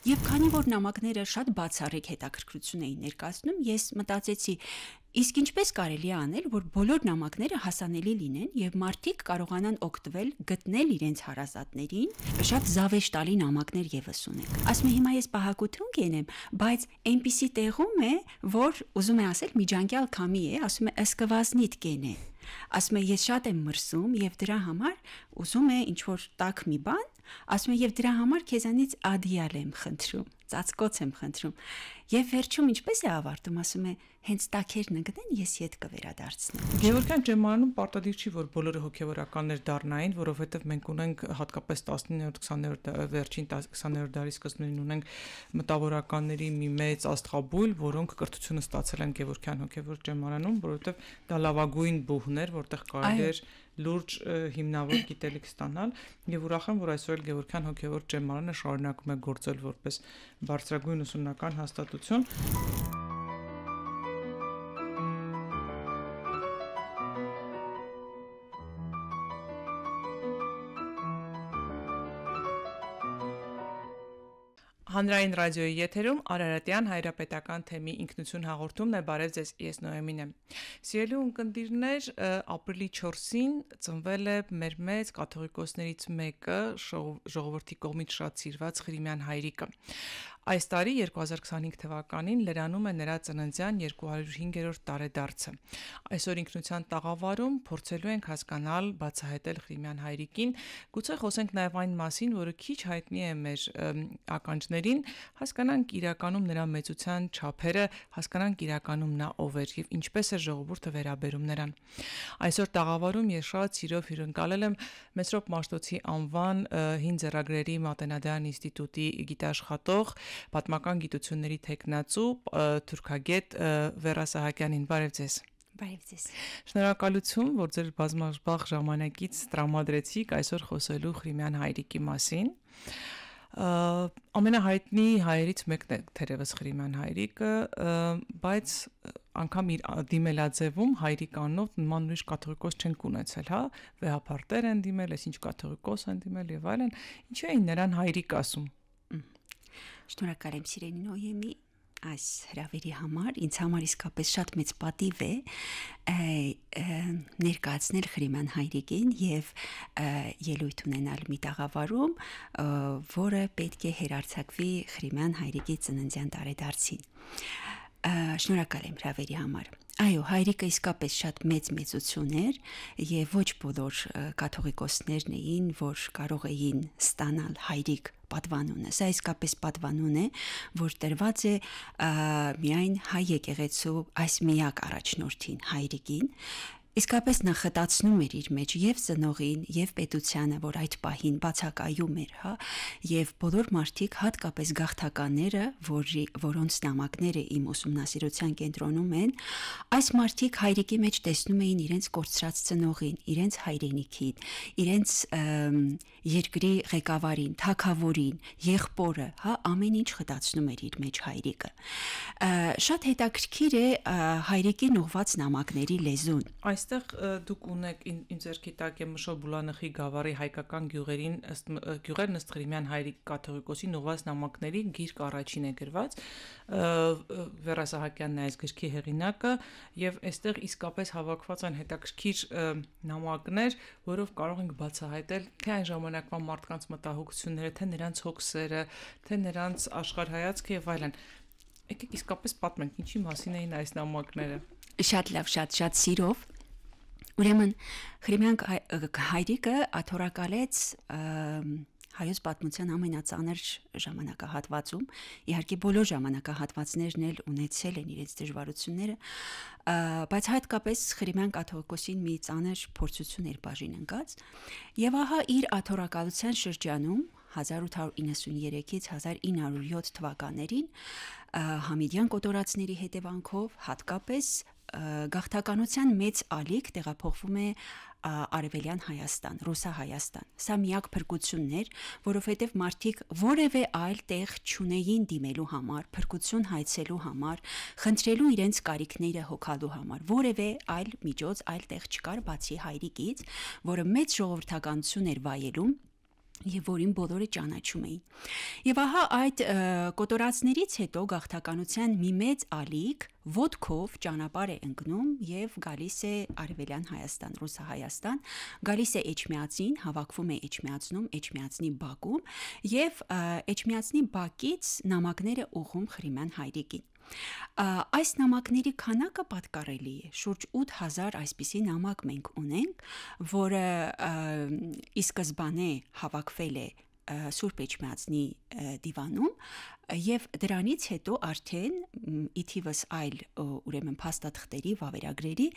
Եվ քանի որ նամակները շատ բացառիկ հետաքրքրություն էին ներկայացնում, ես մտածեցի, իսկ ինչպես կարելի է անել, որ բոլոր նամակները հասանելի լինեն եւ մարդիկ կարողանան օգտվել, գտնել իրենց հարազատներին, շատ զավեշ տալի նամակներ եւս ունենք։ Ասում եմ, հիմա ես պահակություն կենեմ, բայց այնպիսի տեղում է, որ ուզում է ասել միջանկյալ քամի է, ասում է ըսկվազնիտ կենե։ Ասում է, ես շատ եմ մրսում եւ դրա համար ուզում է ինչ որ տակ մի բան, ասում է, եւ դրա համար քեզանից ադիալ եմ խնդրում, ծածկոց եմ խնդրում։ Եվ վերջում ինչպես է ավարտում, ասում է, հենց տակերն ընկնեն, ես ետ կվերադարձնեմ։ Գևորգյան Ջեմալյանում պարտադիր չի, որ բոլորը հոգևորականներ դառնային, որովհետև մենք ունենք հատկապես 19-րդ 20-րդ վերջին 20-րդ դարի սկզբին ունենք մտավորականների մի մեծ աստղաբույլ, որոնք կրթությունը ստացել են Գևորգյան հոգևոր Ջեմալյանում, որովհետև դա լավագույն բուհն էր, որտեղ կարելի էր լուրջ հիմնավոր գիտելիք ստանալ, եւ ուրախ եմ, որ այսօր էլ Գևորգյան հոգևոր Ջեմալյանը շարունակում է գործել որպես բարձրագույն ուսումնական հաստատություն։ Հանրային ռադիոյի եթերում Արարատյան հայրապետական թեմի ինքնություն հաղորդումն է, բարև ձեզ, ես Նոյեմին եմ։ Սիրելի ունկնդիրներ, ապրիլի 4-ին ծնվել է մեր մեծ կաթողիկոսներից մեկը, ժողովրդի կողմից շատ սիրված Ղրիմյան հայրիկը։ Այս տարի 2025 թվականին լրանում է նրա ծննդյան 205-րդ տարեդարձը։ Այսօր ինքնության տաղավարում փորձելու ենք հասկանալ, բացահայտել Ղրիմյան հայրիկին, գուցե խոսենք նաև այն մասին, որը քիչ հայտնի է մեր ականջներին, հասկանանք իրականում նրա մեծության չափերը, հասկանանք իրականում նա ով էր եւ ինչպես է ժողովուրդը վերաբերում նրան։ Այսօր տաղավարում ես շատ սիրով հյուրընկալել եմ Մեսրոպ Մաշտոցի անվան հին ձեռագրերի Մատենադարան ինստիտուտի գիտաշխատող պատմական գիտությունների թեկնածու թուրքագետ Վերա Սահակյանին, բարև ձեզ։ Բարև ձեզ։ Շնորհակալություն, որ ձեր բազմազբաղ ժամանակից տրամադրեցիք այսօր խոսելու Ղրիմյան հայրիկի մասին։ Ամենահայտնի հայերից մեկն է թերևս Ղրիմյան հայրիկը, բայց անգամ իր դիմելաձևում հայրիկ անունով նման ուրիշ կաթողիկոս չենք ունեցել, հա, վեհապարտեր են դիմել, այսինչ կաթողիկոս են դիմել եւ այլն, ինչու էին նրան հայրիկ ասում։ Շնորհակալ եմ սիրելի Նոյեմի այս հրավերի համար, ինձ համար իսկապես շատ մեծ պատիվ է ներկայացնել Ղրիմյան հայրիկին եւ ելույթ ունենալ մի տաղավարում, որը պետք է հերարցակվի Ղրիմյան հայրիկի ծննդյան տարեդարձին։ Շնորհակալ եմ հրավերի համար։ Այո, հայրիկը իսկապես շատ մեծ մեծություն էր եւ ոչ բոլոր կաթողիկոսներն էին, որ կարող էին ստանալ հայրիկ պատվանունը։ Սա իսկապես պատվանուն է, որ տրված է միայն հայ եկեղեցու այս միակ առաջնորդին, հայրիկին։ Իսկապես նա խտացնում էր իր մեջ եւ ծնողին, եւ պետությանը, որ այդ պահին բացակայում էր, հա, եւ բոլոր մարդիկ, հատկապես գաղթականները, որոնց նամակները իմ ուսումնասիրության կենտրոնում են, այս մարդիկ հայրիկի մեջ տեսնում էին իրենց կորցրած ծնողին, իրենց հայրենիքին, իրենց երկրի ղեկավարին, թագավորին, եղբորը, հա, ամեն ինչ խտացնում էր իր մեջ հայրիկը։ Շատ հետաքրքիր է հայրիկին ուղված նամակների լեզուն։ Այստեղ դուք ունեք իմ ձեռքի տակ է Մշո Բուլանխի գավառի հայկական գյուղերին գյուղերն ըստ Ղրիմյան հայրիկ կաթողիկոսին ուղված նամակների գիրք առաջին է գրված, Վերա Սահակյանն է այս գրքի հեղինակը եւ այստեղ իսկապես հավաքված են հետաքրքիր նամակներ, որով կարող ենք բացահայտել թե այն ժամանակվա մարդկանց մտահոգությունները, թե նրանց հոգսերը, թե նրանց աշխարհայացքը եւ այլն։ Եկեք իսկապես պատմենք ինչի մասին էին այս նամակները։ Շատ լավ, շատ սիրով։ Ուրեմն Ղրիմյան հայրիկը աթոռակալեց հայոց պատմության ամենածանր ժամանակահատվածում, իհարկե բոլոր ժամանակահատվածներն էլ ունեցել են իրենց դժվարությունները, բայց հատկապես Ղրիմյան կաթողիկոսին մի ծանր փորձություն էր բաժին ընկած, եւ ահա իր աթոռակալության շրջանում 1893-ից 1907 թվականներին Համիդյան կոտորածների հետևանքով հատկապես գաղթականության մեծ ալիք տեղափոխվում է Արևելյան Հայաստան, Ռուսահայաստան։ Սա միակ փրկությունն էր, որովհետև մարդիկ որևէ այլ տեղ չունեին դիմելու համար, փրկություն հայցելու համար, խնդրելու իրենց կարիքները հոգալու համար, որևէ այլ միջոց, այլ տեղ չկար բացի հայրիկից, որը մեծ ժողովրդականություն էր վայելում եւ որին բոլորը ճանաչում էին։ Եվ ահա այդ կոտորածներից հետո գաղթականության մի մեծ ալիք ոտքով ճանապարհ է ընկնում եւ գալիս է Արևելյան Հայաստան, Ռուսահայաստան, գալիս է Էջմիածին, հավաքվում է Էջմիածնում, Էջմիածնի բակում եւ Էջմիածնի բակից նամակները ուղում Խրիմյան հայրիկին։ Այս նամակների քանակը պատկառելի է, շուրջ 8000 այսպիսի նամակ մենք ունենք, որը ի սկզբանե հավաքվել է Սուրբ Էջմիածնի դիվանում եւ դրանից հետո արդեն ի թիվս այլ ուրեմն փաստաթղթերի, վավերագրերի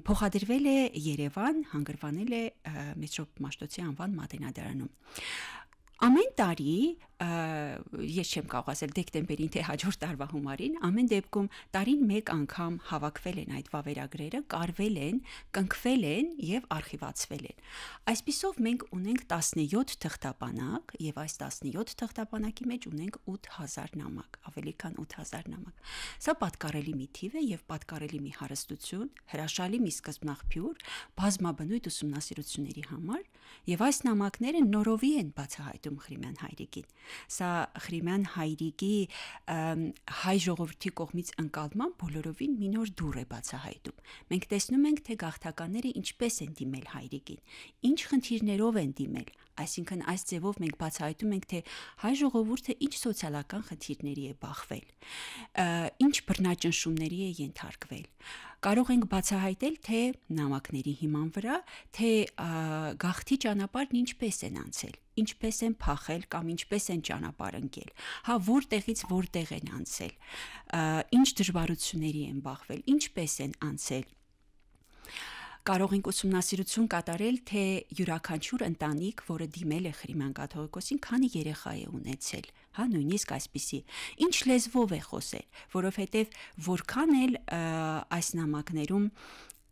փոխադրվել է Երևան, հանգրվանել է Մեծրոպ Մաշտոցի անվան մատենադարանում։ Ամեն տարի, ես չեմ կարող ասել դեկտեմբերին թե հաջորդ տարվա հունվարին, ամեն դեպքում տարին մեկ անգամ հավաքվել են այդ վավերագրերը, կարվել են, կնքվել են եւ արխիվացվել են։ Այսպիսով մենք ունենք 17 թղթապանակ եւ այս 17 թղթապանակի մեջ ունենք 8000 նամակ, ավելի քան 8000 նամակ։ Սա պատկառելի մի թիվ է եւ պատկառելի մի հարստություն, հրաշալի մի սկզբնաղբյուր բազմաբնույթ ուսումնասիրությունների համար եւ այս նամակները նորովի են բացահայտում Խրիմյան հայրիկին։ Սա Խրիմյան հայրիկի հայ ժողովրդի կողմից ընկալման բոլորովին մի նոր դուռ է բացահայտում։ Մենք տեսնում ենք, թե գաղթականները ինչպես են դիմել հայրիկին, ինչ խնդիրներով են դիմել, այսինքն այս ձևով մենք բացահայտում ենք, թե հայ ժողովուրդը ինչ սոցիալական խնդիրների է բախվել, ինչ բռնաճնշումների է ենթարկվել։ Կարող ենք բացահայտել թե նամակների հիման վրա, թե գաղթի ճանապարհն ինչպես են անցել, ինչպես են փախել կամ ինչպես են ճանապարհ ընկել, հա որտեղից որտեղ են անցել, ինչ դժվարությունների են բախվել, ինչպես են անցել։ Կարող ենք ուսումնասիրություն կատարել, թե յուրաքանչյուր ընտանիք, որը դիմել է Խրիմյան կաթողիկոսին, քանի երեխա է ունեցել, հա նույնիսկ այսպիսի, ինչ լեզվով է խոսել, որովհետև որքան էլ այս նամակներում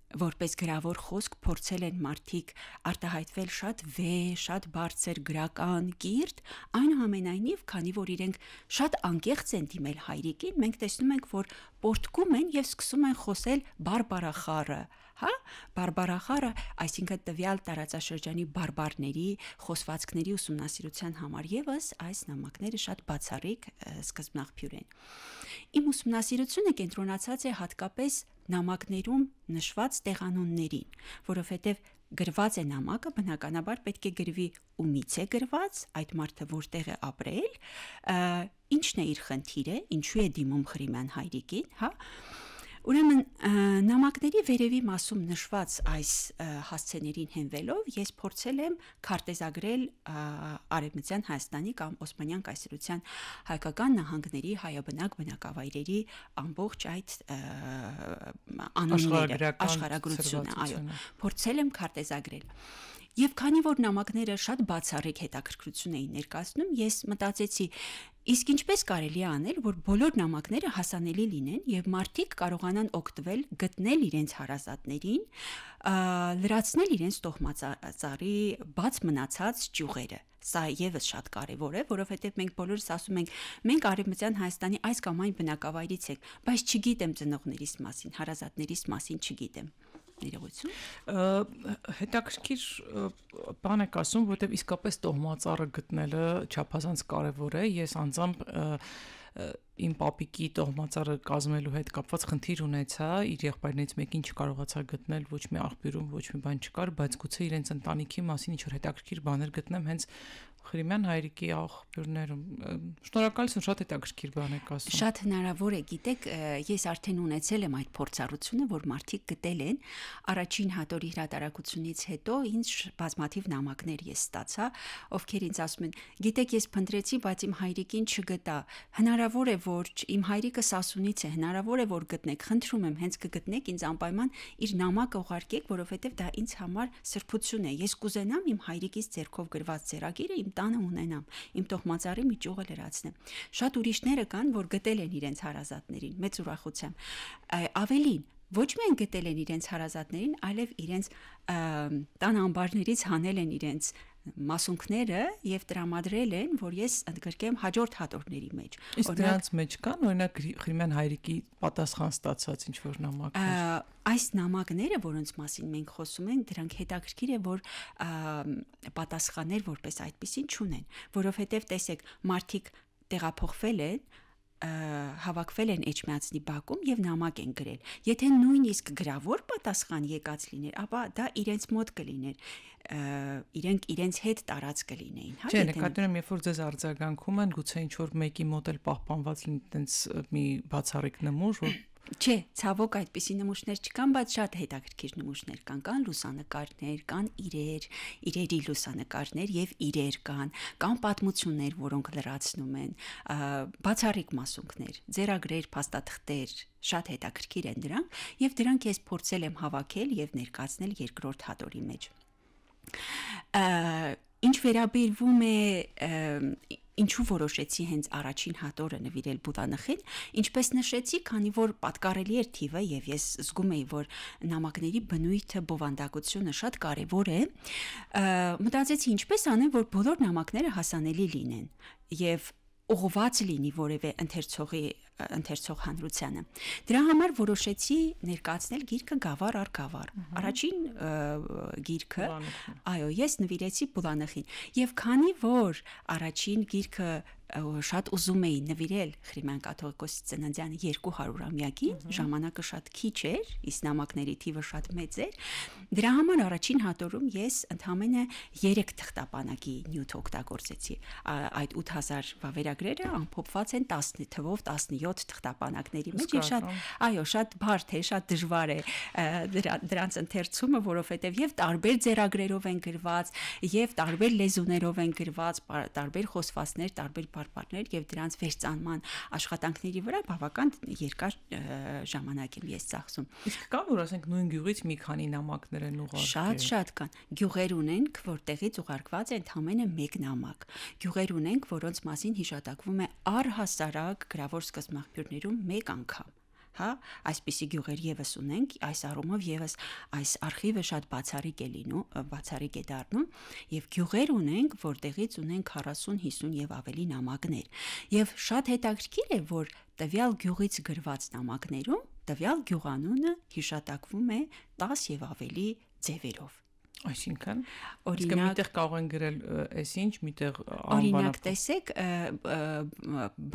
որպես գրավոր խոսք փորձել են մարդիկ արտահայտվել շատ վեհ, շատ բարձր գրական կիրթ, այնուամենայնիվ, քանի որ իրենք շատ անկեղծ են դիմել հայրիկին, մենք տեսնում ենք, որ պորտկում են եւ սկսում են խոսել բարբարախառը, հա, բարբարախառը, այսինքն տվյալ տարածաշրջանի բարբարների խոսվածքների ուսումնասիրության համար եւս այս նամակները շատ բացառիկ սկզբնաղբյուր են։ Իմ ուսումնասիրությունը կենտրոնացած է հատկապես նամակներում նշված տեղանուններին, որովհետև գրված է նամակը, բնականաբար պետք է գրվի ումից է գրված, այդ մարդը որտեղ է ապրել, ինչն է իր խնդիրը, ինչու է դիմում Խրիմյան հայրիկին, հա։ Ուրեմն նամակների վերևի մասում նշված այս հասցեներին հենվելով ես փորձել եմ քարտեզագրել Արևմտյան Հայաստանի կամ Օսմանյան կայսրության հայկական նահանգների հայաբնակ բնակավայրերի ամբողջ այդ անոնները, աշխարհագրությունը, այո, փորձել եմ քարտեզագրել։ Եվ քանի որ նամակները շատ բացառիկ հետաքրքրություն էին ներկայացնում, ես մտածեցի, իսկ ինչպես կարելի է անել, որ բոլոր նամակները հասանելի լինեն եւ մարդիկ կարողանան օգտվել, գտնել իրենց հարազատներին, լրացնել իրենց տոհմածառի բաց մնացած ճյուղերը։ Սա եւս շատ կարեւոր է, որովհետեւ մենք բոլորս ասում ենք, մենք Արևմտյան Հայաստանի այս կամ այն բնակավայրից ենք, բայց չգիտեմ ծնողներիս մասին, հարազատներիս մասին չգիտեմ։ Հետաքրքիր բան եք ասում, որովհետև իսկապես տոհմածառը գտնելը չափազանց կարևոր է։ Ես անձամբ իմ պապիկի տոհմածառը կազմելու հետ կապված խնդիր ունեցա, իր եղբայրներից մեկին չկարողացա գտնել, ոչ մի աղբյուրում ոչ մի բան չկար, բայց գուցե իրենց ընտանիքի մասին ինչ-որ հետաքրքիր բաներ գտնեմ հենց Խրիմյան հայրիկի աղբյուրներում։ Շնորհակալություն, շատ հետաքրքիր բան եք ասում։ Շատ հնարավոր է, գիտեք, ես արդեն ունեցել եմ այդ փորձառությունը, որ մարդիկ գտել են առաջին հատորի հրատարակությունից հետո ինձ բազմաթիվ նամակներ ես ստացա, ովքեր ինձ ասում են, գիտեք, ես փնտրեցի, բայց իմ հայրիկին չգտա։ Հնարավոր է, որ իմ հայրիկը Սասունից է, հնարավոր է, որ գտնեք, խնդրում եմ, հենց կգտնեք, ինձ անպայման իր նամակը ուղարկեք, որովհետև դա ինձ համար սրբություն է։ Ես կուզենամ իմ հայրիկից ձեռքով գրված ձեռագիրը իմ տանը ունենամ, իմ տոհմածառի մի ճյուղը լրացնեմ։ Շատ ուրիշները կան, որ գտել են իրենց հարազատներին, մեծ ուրախությամբ։ Ավելին, ոչ միայն գտել են իրենց հարազատներին, այլև իրենց տան ամբարներից հանել են իրենց մասունքները եւ տրամադրել են, որ ես ընդգրկեմ հաջորդ հատորների մեջ։ Իսկ դրանց մեջ կան օրինակ Ղրիմյան հայրիկի պատասխան ստացած ինչ որ նամակներ։ Այս նամակները, որոնց մասին մենք խոսում ենք, դրանք հետաքրքիր է, որ պատասխաններ որպես այդպեսին չունեն, որովհետեւ տեսեք, մարդիկ տեղափոխվել են, հավաքվել են Էջմիածնի բակում եւ նամակ են գրել։ Եթե նույնիսկ գրավոր պատասխան եկած լիներ, ապա դա իրենց մոտ կլիներ, իրենք իրենց հետ տարած կլինեին, հա։ Չէ, նկատում եմ, երբ որ ձեզ արձագանքում են, գուցե ինչ որ մեկի մոտ էլ պահպանված լինի տենց մի բացառիկ նմուշ, որ Չէ, ցավոք այդպիսի նմուշներ չկան, բայց շատ հետաքրքիր նմուշներ կան լուսանկարներ, կան իրերի լուսանկարներ եւ իրեր կան պատմություններ, որոնք լրացնում են, բացառիկ մասունքներ, ձեռագրեր, փաստաթղթեր, շատ հետաքրքիր են դրանք եւ դրանք ես փորձել եմ հավաքել եւ ներկայացնել երկրորդ հատորի մեջ։ Ինչ վերաբերվում է Ինչու որոշեցի հենց առաջին հատորը նվիրել Բուդանախին, ինչպես նշեցի, քանի որ պատկառելի էր թիվը եւ ես զգում էի, որ նամակների բնույթը, բովանդակությունը շատ կարեւոր է, մտածեցի ինչպես անեմ, որ բոլոր նամակները հասանելի լինեն եւ ուղղված լինի որևէ ընթերցող հանրությանը։ Դրա համար որոշեցի ներկայացնել գիրքը գավառ առ գավառ։ Առաջին գիրքը, այո, ես նվիրեցի Բուդանախին, եւ քանի որ առաջին գիրքը շատ ուզում էի նվիրել Ղրիմյան կաթողիկոսի ծննդյան 200-ամյակին, ժամանակը շատ քիչ էր, իսկ նամակների թիվը շատ մեծ էր, դրա համար առաջին հատորում ես ընդամենը 3 թղթապանակի նյութ օգտագործեցի։ Այդ 8000 վավերագրերը ամփոփված են 10 թվով 17 թղթապանակների մեջ եւ շատ բարդ է, շատ դժվար է դրանց ընթերցումը, որովհետեւ եւ տարբեր ձեռագրերով են գրված, եւ տարբեր լեզուներով են գրված, տարբեր խոսվածներ, տարբեր բարբառներ եւ դրանց վերծանման աշխատանքների վրա բավական երկար ժամանակ եմ ես ծախսում։ Իսկ կա որ ասենք նույն գյուղից մի քանի նամակներ են ուղարկել։ Շատ կան։ Գյուղեր ունենք, որտեղից ուղարկված է ընդամենը 1 նամակ։ Գյուղեր ունենք, որոնց մասին հիշատակվում է առհասարակ գրավոր սկզբնաղբյուրներում 1 անգամ։ Հա, այսպիսի գյուղեր եւս ունենք, այս առումով եւս այս արխիվը շատ բացառիկ է դառնում եւ գյուղեր ունենք, որտեղից ունենք 40, 50 եւ ավելի նամակներ։ Եվ շատ հետաքրքիր է, որ տվյալ գյուղից գրված նամակներում տվյալ գյուղանունը հիշատակվում է 10 եւ ավելի ձևերով։ Այսինքն, օրինակ, միտեղ կարող են գրել այսինչ, միտեղ օրինակ տեսեք,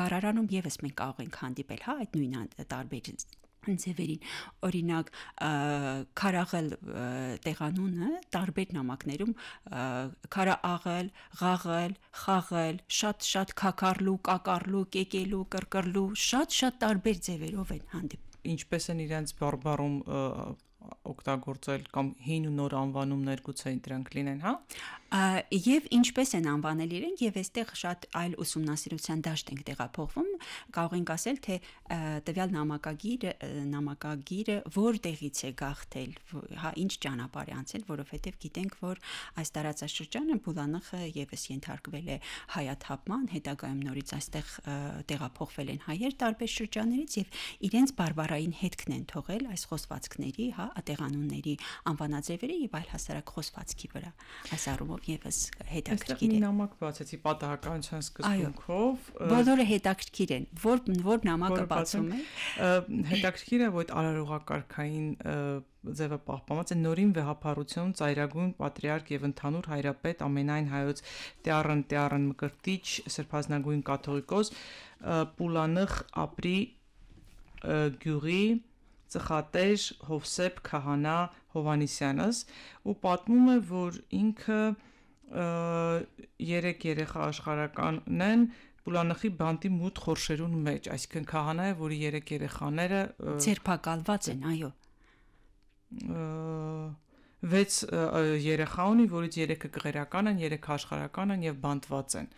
բառարանում եւս մենք կարող ենք հանդիպել, հա, այդ նույն տարբեր ձևերին։ Օրինակ, քարաղել տեղանունը տարբեր նամակներում քարաաղել, ղաղել, խաղել, շատ քակարլու, կակարլու, կեկելու, կրկրլու, շատ տարբեր ձևերով են հանդիպում։ Ինչպես են իրենց բարբառում օգտագործել կամ հին ու նոր անվանումներ գուցե դրանք լինեն, հա? Եվ ինչպես են անվանել իրենք, եւ այստեղ շատ այլ ուսումնասիրության դաշտ ենք տեղափոխվում, կարող ենք ասել, թե տվյալ նամակագիրը որտեղից է գաղթել, հա, ինչ ճանապարհ է անցել, որովհետեւ գիտենք, որ այս տարածաշրջանը Բուդանախը եւս ենթարկվել է հայաթափման, հետագայում նորից այստեղ տեղափոխվել են հայեր տարբեր շրջաններից եւ իրենց բարբառային հետքն են թողել այս խոսվածքների, հա, տեղանունների, անվանաձևերի եւ այլ հասարակ խոսվածքի վրա։ Այս առումով եւս հետաքրքիր է։ Այստեղ նամակ բացեցի պատահականության սկզբունքով։ Բոլորը հետաքրքիր են, որ նամակը բացում է։ Հետաքրքիր է, որ արարողակարգային ձևը պահպանված է նորին վեհապարություն ծայրագույն պատրիարք եւ ընդհանուր հայրապետ ամենայն հայոց Տեառն Մկրտիչ սրբազնագույն կաթողիկոս Պուլանխ ապրի գյուղի ծխատեր Հովսեփ Քահանա Հովանիսյանս ու պատմում է, որ ինքը 3 երեխա աշխարհական են Պուլանխի բանտի մութ խորշերուն մեջ, այսինքն քահանա է, որի 3 երեխաները ձերբակալված են, այո։ 6 երեխա ունի, որից 3-ը կղերական են, 3-ը աշխարհական են եւ բանտված են։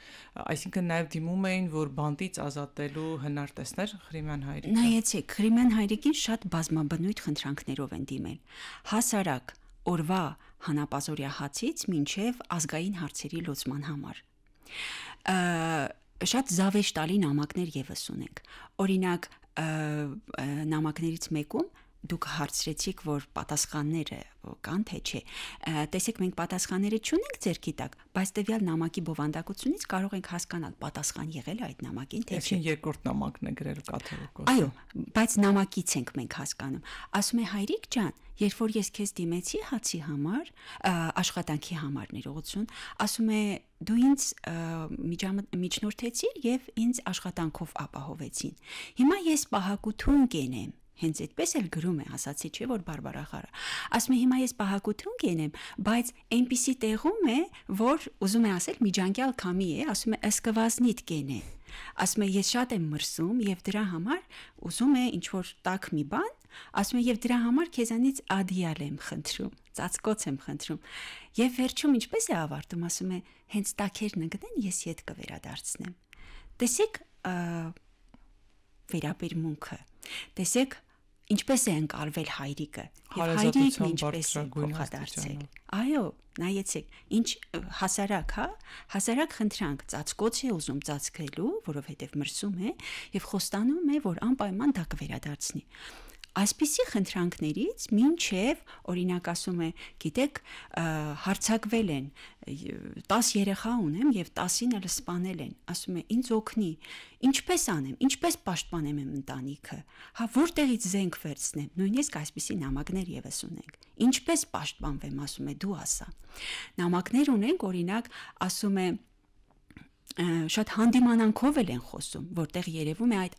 Այսինքն նաեւ դիմում էին, որ բանտից ազատելու հնար տեսներ Ղրիմյան հայրիկը։ Նայեցեք, Ղրիմյան հայրիկին շատ բազմաբնույթ խնդրանքներով են դիմել։ Հասարակ օրվա հանապազորյա հացից մինչև ազգային հարցերի լուծման համար։ Շատ զավեշտալի նամակներ եւս ունենք։ Օրինակ, նամակներից մեկում դուք հարցրեցիք, որ պատասխանները կան թե չէ։ Տեսեք, մենք պատասխանները չունենք ձեռքի տակ, բայց տվյալ նամակի բովանդակությունից կարող ենք հասկանալ պատասխան եղել է այդ նամակին թե չէ։ Այսինքն երկրորդ նամակն է գրել կաթողիկոսը։ Այո, բայց նամակից ենք մենք հասկանում։ Ասում է հայրիկ ջան, երբ որ ես քեզ դիմեցի հացի համար, աշխատանքի համար ներողություն, ասում է դու ինձ միջնորդեցիր եւ ինձ աշխատանքով ապահովեցին։ Հիմա ես պահակություն կենեմ։ Հենց այդպես էլ գրում է, ասացի չէ որ բարբարա խառը։ Ասում է հիմա ես պահակություն կենեմ, բայց այնպիսի տեղում է, որ ուզում է ասել միջանկյալ քամի է, ասում է ըսկվազնիտ կենե։ Ասում է ես շատ եմ մրսում եւ դրա համար ուզում է ինչ որ տակ մի բան, ասում է եւ դրա համար քեզանից ադիալ եմ խնդրում, ծածկոց եմ խնդրում։ Եվ վերջում ինչպես է ավարտում, ասում է հենց տակերն ընկնեն ես ետ կվերադարձնեմ։ Տեսեք վերաբերմունքը։ Տեսեք ինչպես է ընկալվել հայրիկը եւ հայրիկն ինչպես է փոխադարձել։ Այո, նայեցեք, ինչ հասարակ, հա, հասարակ խնդրանք ծածկոց է ուզում ծածկելու, որովհետեւ մրսում է եւ խոստանում է, որ անպայման դա կվերադարձնի։ Այսպիսի խնդրանքներից մինչև օրինակ ասում է, գիտեք, հարցակվել են 10 երեխա ունեմ եւ 10-ին էլ սպանել են, ասում է ինձ օգնի, ինչպես անեմ, ինչպես պաշտպանեմ իմ ընտանիքը, հա որտեղից զենք վերցնեմ, նույնիսկ այսպիսի նամակներ եւս ունենք, ինչպես պաշտպանվեմ, ասում է դու ասա։ Նամակներ ունենք, օրինակ ասում է շատ հանդիմանանքով են խոսում, որտեղ երևում է այդ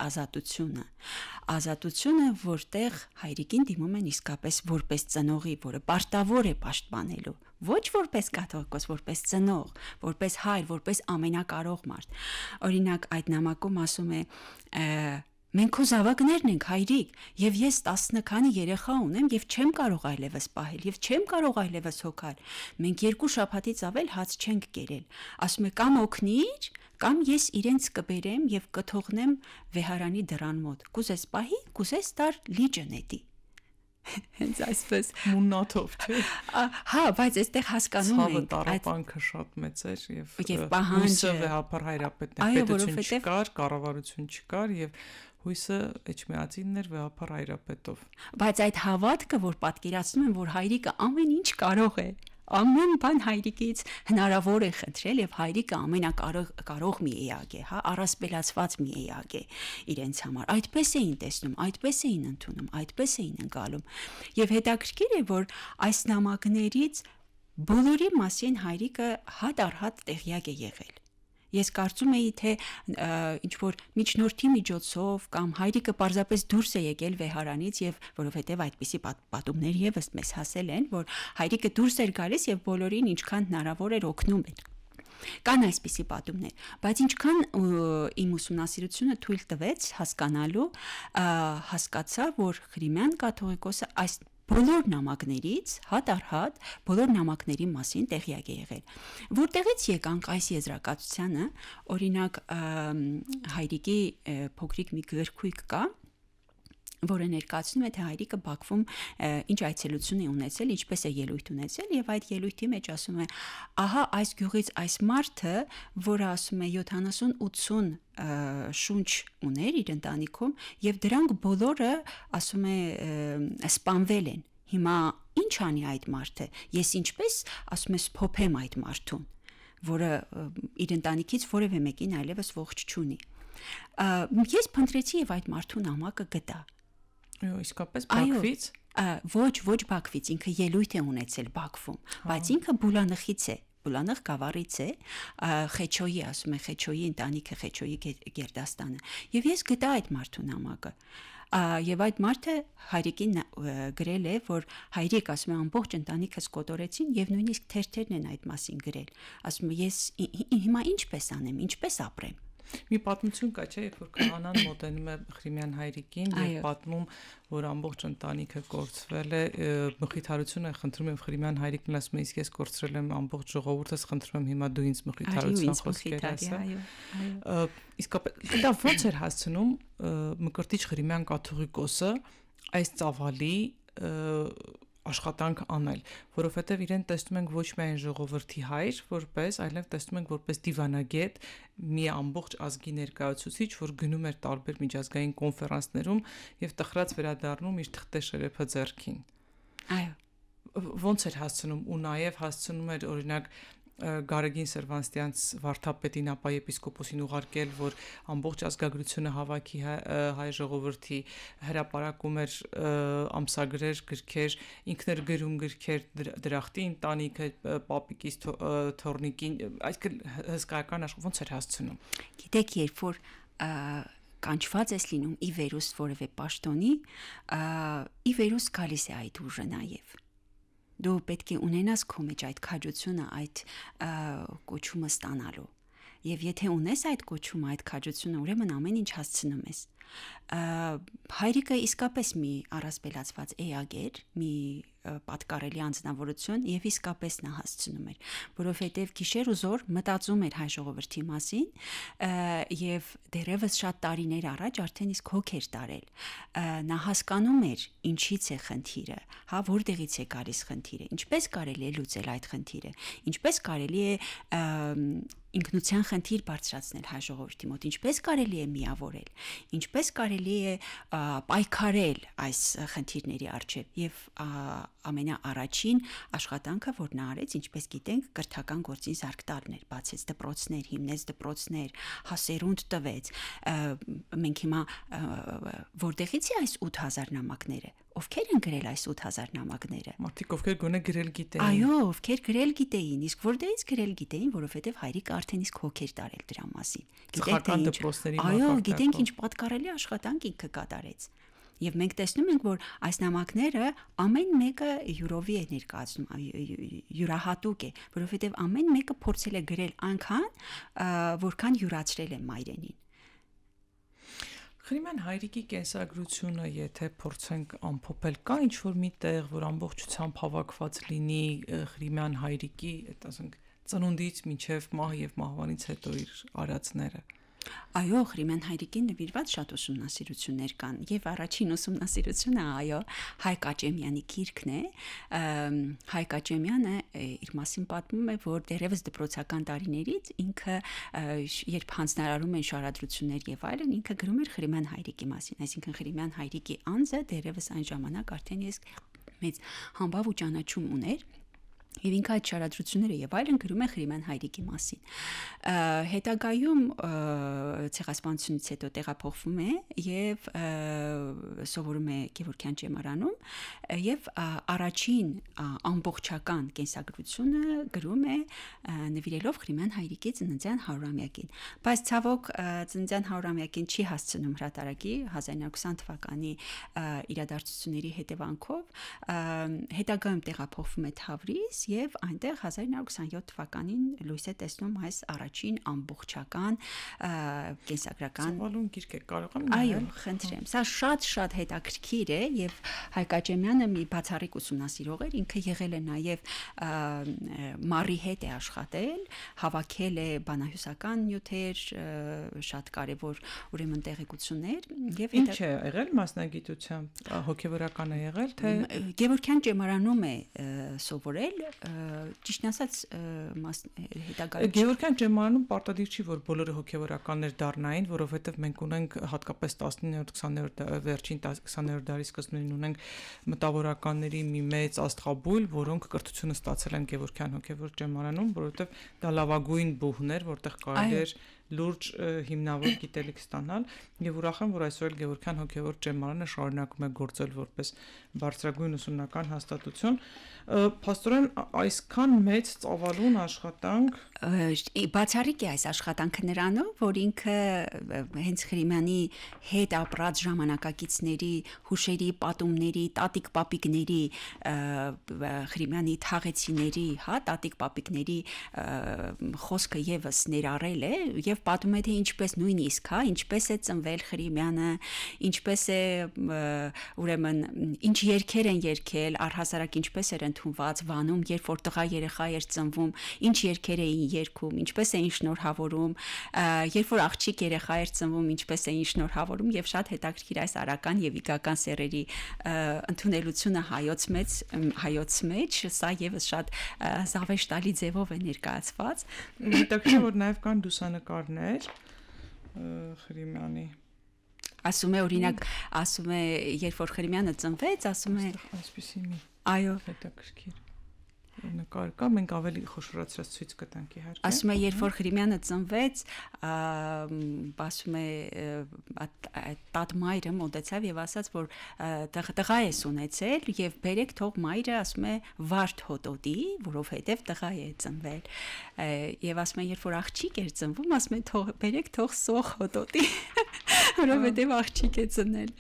ազատությունը, որտեղ հայրիկին դիմում են իսկապես որպես ծնողի, որը պարտավոր է պաշտպանելու, ոչ որպես կաթողիկոս, որպես ծնող, որպես հայր, որպես ամենակարող մարդ։ Օրինակ այդ նամակում ասում է մենք քո զավակներն ենք հայրիկ եւ ես 10 քանի երեխա ունեմ եւ չեմ կարող այլևս պահել եւ չեմ կարող այլևս հոգալ մենք 2 շաբաթից ավել հաց չենք կերել ասում է կամ օգնիր կամ ես իրենց կբերեմ եւ կթողնեմ վեհարանի դռան մոտ կուզես պահի կուզես տար լիճը նետի հենց այսպես մուննաթով չէ հա բայց այստեղ հասկանում ենք տարապանքը շատ մեծ էր եւ պահանջը վեհապար հայրապետն է պետություն չկար կառավարություն չկար եւ հույսը էջմիածինն էր վեհապար հայրապետով բայց այդ հավատքը որ պատկերացնում են որ հայրիկը ամեն ինչ կարող է ամեն բան հայրիկից հնարավոր է խնդրել եւ հայրիկը ամենակարող մի էակ է, հա, առասպելացված մի էակ է իրենց համար։ Այդպես էին տեսնում, այդպես էին ընդունում, այդպես էին ընկալում։ Եվ հետաքրքիր է, որ այս նամակներից բոլորի մասին հայրիկը հատ առ հատ տեղյակ է եղել։ Ես կարծում էի, թե ինչ որ միջնորդի միջոցով կամ հայրիկը պարզապես դուրս է եկել վեհարանից եւ որովհետեւ այդպիսի պատումներ եւս մեզ հասել են, որ հայրիկը դուրս էր գալիս եւ բոլորին ինչքան հնարավոր էր օգնում էր։ Կան այսպիսի պատումներ, բայց ինչքան իմ ուսումնասիրությունը թույլ տվեց հասկանալու, հասկացա, որ Ղրիմյան կաթողիկոսը այս բոլոր նամակներից հատ առ հատ բոլոր նամակների մասին տեղյակ է եղել։ Որտեղից եկանք այս եզրակացությանը, օրինակ հայրիկի փոքրիկ մի գրքույկ կա, որը ներկայացնում է թե հայրիկը Բաքվում ինչ այցելություն է ունեցել, ինչպես է ելույթ ունեցել եւ այդ ելույթի մեջ ասում է ահա այս գյուղից այս մարդը, որը ասում է 70-80 շունչ ուներ իր ընտանիքում եւ դրանք բոլորը ասում է սպանվել են։ Հիմա ինչ անի այդ մարդը։ Ես ինչպես ասում ես փոփեմ այդ մարդուն, որը իր ընտանիքից որևէ մեկին այլևս ողջ չունի։ Ես փնտրեցի եւ այդ մարդու նամակը գտա։ Իսկապես Բաքվից ոչ Բաքվից ինքը ելույթ է ունեցել Բաքվում բայց ինքը Բուլանխից է Բուլանխ գավառից է Խեչոյի ասում է Խեչոյի ընտանիքը Խեչոյի Գերդաստանը եւ ես գտա այդ մարդու նամակը եւ այդ մարդը հայրիկին գրել է որ հայրիկ ասում է ամբողջ ընտանիքս կոտորեցին եւ նույնիսկ թերթերն են այդ մասին գրել ասում է ես հիմա ինչպես անեմ ինչպես ապրեմ Մի պատմություն կա, չէ, երբ որ քահանան մոտենում է Ղրիմյան հայրիկին եւ պատմում, որ ամբողջ ընտանիքը կորցվել է, մխիթարություն է խնդրում եմ Ղրիմյան հայրիկն ասում է, իսկ ես կորցրել եմ ամբողջ ժողովուրդս, խնդրում եմ հիմա դու ինձ մխիթարության խոսքեր ասա։ Իսկապես դա ո՞նց էր հասցնում Մկրտիչ Ղրիմյան կաթողիկոսը այս ծավալի աշխատանք անել, որովհետև իրեն տեսնում ենք ոչ միայն ժողովրդի հայր, որպես, այլև տեսնում ենք որպես դիվանագետ, մի ամբողջ ազգի ներկայացուցիչ, որ գնում էր տարբեր միջազգային կոնֆերանսներում եւ տխրած վերադառնում իր թղթե շերեփը ձեռքին։ Այո։ Ոնց էր հասցնում ու նաև հասցնում էր օրինակ Գարեգին Սերվանստյանց վարդապետին ապա եպիսկոպոսին ուղարկել, որ ամբողջ ազգագրությունը հավաքի հայ ժողովրդի, հրապարակում էր ամսագրեր, գրքեր, ինքն էր գրում գրքեր դրախտի ընտանիքը, պապիկից թորնիկին, այսինքն հսկայական ոնց էր հասցնում։ Գիտեք, երբ որ կանչված ես լինում ի վերուստ որևէ պաշտոնի, ի վերուստ գալիս է այդ ուժը նաև։ Դու պետք է ունենաս քո մեջ այդ քաջությունը, այդ կոչումը ստանալու։ Եվ եթե ունես այդ կոչումը, այդ քաջությունը, ուրեմն ամեն ինչ հասցնում ես։ Հայրիկը իսկապես մի առասպելացված էակ էր, մի պատկառելի անձնավորություն եւ իսկապես նա հասցնում էր, որովհետեւ գիշեր ու զոր մտածում էր հայ ժողովրդի մասին եւ դեռևս շատ տարիներ առաջ արդեն իսկ հոգ էր տարել։ Նա հասկանում էր ինչից է խնդիրը, հա, որտեղից է գալիս խնդիրը, ինչպես կարելի է լուծել այդ խնդիրը, ինչպես կարելի է ինքնության խնդիր բարձրացնել հայ ժողովրդի մոտ, ինչպես կարելի է միավորել, ինչպես կարելի է պայքարել այս խնդիրների առջև եւ ամենաառաջին աշխատանքը, որ նա արեց, ինչպես գիտենք, կրթական գործին զարկ տալն էր, բացեց դպրոցներ, հիմնեց դպրոցներ, հասերունդ տվեց։ Մենք հիմա որտեղից է այս 8000 նամակները։ Ովքեր են գրել այս 8000 նամակները։ Մարդիկ ովքեր գոնե գրել գիտեին։ Այո, ովքեր գրել գիտեին, իսկ որտեղից գրել գիտեին, որովհետև հայրիկը արդեն իսկ հոգ էր տարել դրա մասին։ Գիտենք թե դպրոցների այո, գիտենք ինչ պատկառելի աշխատանք ինքը կատարեց։ Եվ մենք տեսնում ենք, որ այս նամակները ամեն մեկը յուրովի է ներկայացնում, յուրահատուկ է, որովհետև ամեն մեկը փորձել է գրել այնքան, որքան յուրացրել է մայրենին։ Խրիմյան հայրիկի կենսագրությունը, եթե փորձենք ամփոփել, կա ինչ-որ մի տեղ, որ ամբողջությամբ հավաքված լինի Խրիմյան հայրիկի, ասենք, ծնունդից մինչև մահ եւ մահվանից հետո իր արածները։ Այո, Խրիմյան հայրիկին նվիրված շատ ուսումնասիրություններ կան եւ առաջին ուսումնասիրությունը այո Հայկ Աճեմյանի գիրքն է։ Հայկ Աճեմյանը իր մասին պատմում է, որ դեռևս դպրոցական տարիներից ինքը երբ հանձնարարում են շարադրություններ եւ այլն, ինքը գրում էր Խրիմյան հայրիկի մասին, այսինքն Խրիմյան հայրիկի անձը դեռևս այն ժամանակ արդեն իսկ մեծ համբավ ու ճանաչում ուներ։ Եվ ինքը այդ շարադրությունները եւ այլն գրում է Խրիմյան հայրիկի մասին։ Հետագայում ցեղասպանությունից հետո տեղափոխվում է եւ սովորում է Գևորգյան ճեմարանում եւ առաջին ամբողջական կենսագրությունը գրում է նվիրելով Խրիմյան հայրիկի ծննդյան 100-ամյակին։ Բայց ցավոք ծննդյան 100-ամյակին չի հասցնում հրատարակի 1920 թվականի իրադարձությունների հետևանքով հետագայում տեղափոխվում է Թավրիզ եւ այնտեղ 1927 թվականին լույս է տեսնում այս առաջին ամբողջական կենսագրական Սովալուն գիրք է, կարող եմ այո, խնդրեմ։ Սա շատ հետաքրքիր է եւ Հայկ Աճեմյանը մի բացառիկ ուսումնասիրող էր, ինքը եղել է նաեւ Մարի հետ է աշխատել, հավաքել է բանահյուսական նյութեր, շատ կարեւոր ուրեմն տեղեկություններ եւ ինչ է եղել մասնագիտությամբ, հոգեվորական է եղել, թե Գևորգյան ճեմարանում է սովորել, ճիշտն ասած հետագայում Գևորգյան ճեմարանում պարտադիր չի, որ բոլորը հոգեվորականներ դառնային, որովհետև մենք ունենք հատկապես 19-րդ 20-րդ վերջին 20-րդ դարի սկզբներին ունենք մտավորականների մի մեծ աստղաբույլ, որոնք կրթությունը ստացել են Գևորգյան հոգևոր ճեմարանում, որովհետև դա լավագույն բուհն էր, որտեղ կարելի էր լուրջ հիմնավոր գիտելիք ստանալ եւ ուրախ եմ, որ այսօր էլ Գևորգյան հոգևոր ճեմարանը շարունակում է գործել որպես բարձրագույն ուսումնական հաստատություն։ Փաստորեն այսքան մեծ ծավալուն աշխատանք բացառիկ է այս աշխատանքը նրանով, որ ինքը հենց Խրիմյանի հետ ապրած ժամանակակիցների հուշերի, պատումների, տատիկ պապիկների, Խրիմյանի թաղեցիների, հա, տատիկ պապիկների խոսքը եւս ներառել է եւ պատմում է թե ինչպես նույնիսկ, հա, ինչպես է ծնվել Խրիմյանը, ինչպես է ուրեմն ինչ երգեր են երգել, առհասարակ ինչպես էր ընդունված Վանում, երբ որ տղա երեխա էր ծնվում, ինչ երգեր էին երգում, ինչպես էին շնորհավորում, երբ որ աղջիկ երեխա էր ծնվում, ինչպես էին շնորհավորում եւ շատ հետաքրքիր այս արական եւ իգական սերերի ընդունելությունը հայոց մեջ, սա եւս շատ զավեշտալի ձևով է ներկայացված։ Հետաքրքիր որ նաեւ կան լուսանկարներ Խրիմյանի։ Ասում է օրինակ, ասում է, երբ որ Խրիմյանը ծնվեց, ասում է այսպեսի մի այո, հետաքրքիր նկար կա, մենք ավելի խոշորացրած ցույց կտանք իհարկե։ Ասում է, երբ որ Խրիմյանը ծնվեց, ասում է տատ մայրը մոտեցավ եւ ասաց, որ տղա ես ունեցել եւ բերեք թող մայրը, ասում է, վարդ հոտոտի, որովհետեւ տղա է ծնվել։ Եվ ասում է, երբ որ աղջիկ էր ծնվում, ասում է, թող բերեք թող սող հոտոտի, որովհետեւ աղջիկ է ծննել։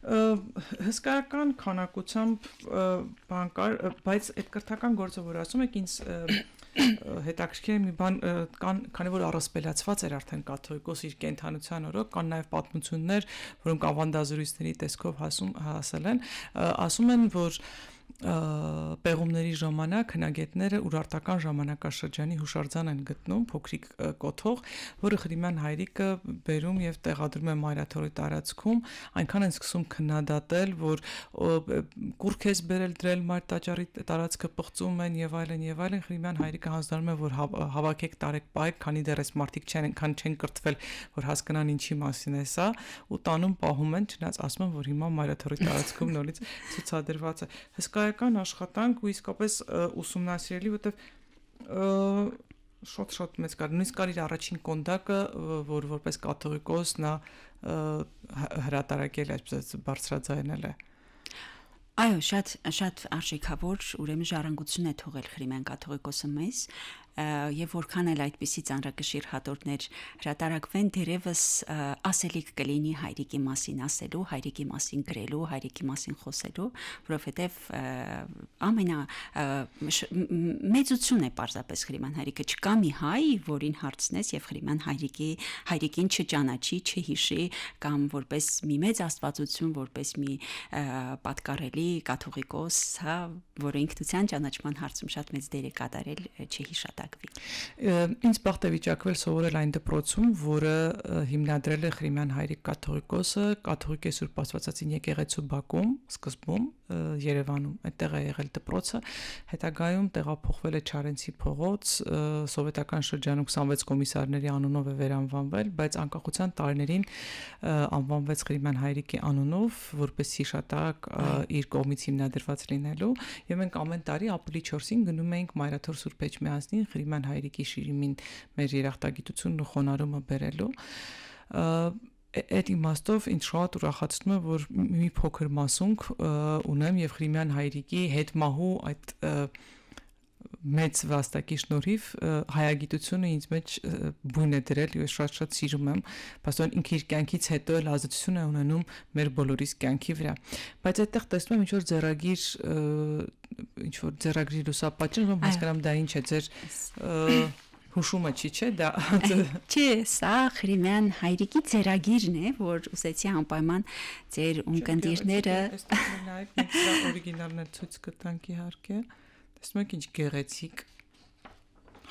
Հսկայական քանակությամբ բան կար, բայց այդ կրթական գործը որ ասում եք ինձ հետաքրքիր մի բան կան, քանի որ առասպելացված էր արդեն կաթողիկոս իր կենթանության օրոք, կան նաև պատմություններ, որոնք ավանդազրույցների տեսքով հասել են, ասում են, որ պեղումների ժամանակ հնագետները ուրարտական ժամանակաշրջանի հուշարձան են գտնում փոքրիկ կոթող, որը Խրիմյան հայրիկը բերում եւ տեղադրում է Մայրաթորի տարածքում, այնքան են սկսում քննադատել, որ կուրք ես բերել դրել Մայր տաճարի տարածքը պղծում են եւ այլն, Խրիմյան հայրիկը հանձնարարում է, որ հավաքեք տարեք պայք, քանի դեռ այս մարդիկ չեն կրթվել, որ հասկանան ինչի մասին է սա, ու տանում պահում են, չնայած ասում են, որ հիմա Մայրաթորի տարածքում նորից ցուցադրված է։ Հսկայական աշխատանք ու իսկապես ուսումնասիրելի, որտեվ շատ մեծ կար, նույնիսկ կար իր առաջին կոնդակը, որ որպես կաթողիկոս նա հրատարակել է, այսպես բարձրաձայնել է։ Այո, շատ արժեքավոր, ուրեմն ժառանգություն է թողել Խրիմյան կաթողիկոսը մեզ, եւ որքան էլ այդպիսի ծանրակշիռ հատորներ հրատարակվեն, դերևս ասելիք կլինի հայրիկի մասին ասելու, հայրիկի մասին գրելու, հայրիկի մասին խոսելու, որովհետեւ մեծություն է պարզապես Խրիմյան հայրիկը, չկա մի հայ, որին հարցնես եւ Խրիմյան հայրիկին չճանաչի, չհիշի կամ որպես մի մեծ աստվածություն, որպես մի պատկառելի կաթողիկոս, հա, որը ինքնության ճանաչման հարցում շատ մեծ դեր է կատարել, չհիշատակվի։ Ինձ բախտ է վիճակվել սովորել այն դպրոցում, որը հիմնադրել է Խրիմյան հայրիկ կաթողիկոսը, կաթողիկ Սուրբ Աստվածածին եկեղեցու Բաքում, սկզբում Երևանում, այդտեղ է եղել դպրոցը, հետագայում տեղափոխվել է Չարենցի փողոց, սովետական շրջանում 26 կոմիսարների անունով է վերանվանվել, բայց անկախության տարիներին անվանվեց Խրիմյան հայրիկի անունով, որպես հիշատակ իր կողմից հիմնադրված լինելու, եւ մենք ամեն տարի ապրիլի 4-ին գնում էինք Մայրաթոր Սուրբ Էջմիածնին Խրիմյան հայրիկի շիրիմին մեր երախտագիտությունն ու խոնարհումը բերելու։ Այդ իմաստով ինձ շատ ուրախացնում է, որ մի փոքր մասունք ունեմ եւ Խրիմյան հայրիկի հետ մահու այդ մեծ վաստակի շնորհիվ հայագիտությունը ինձ մեջ բույն է դրել եւ շատ սիրում եմ, բացի ինքը իր կյանքից հետո էլ ազդեցություն է ունենում մեր բոլորիս կյանքի վրա, բայց այդտեղ տեսնում եմ ինչ որ ձեռագրի լուսապաճեն, ում հասկանամ դա ինչ է ձեր հուշումը չի, չէ, դա Չէ, սա Խրիմյան հայրիկի ձեռագիրն է, որ ուզեցի անպայման ձեր ունկնդիրները նայեք, մենք դա օրիգինալն էլ ցույց կտանք իհարկե։ Տեսնում եք ինչ գեղեցիկ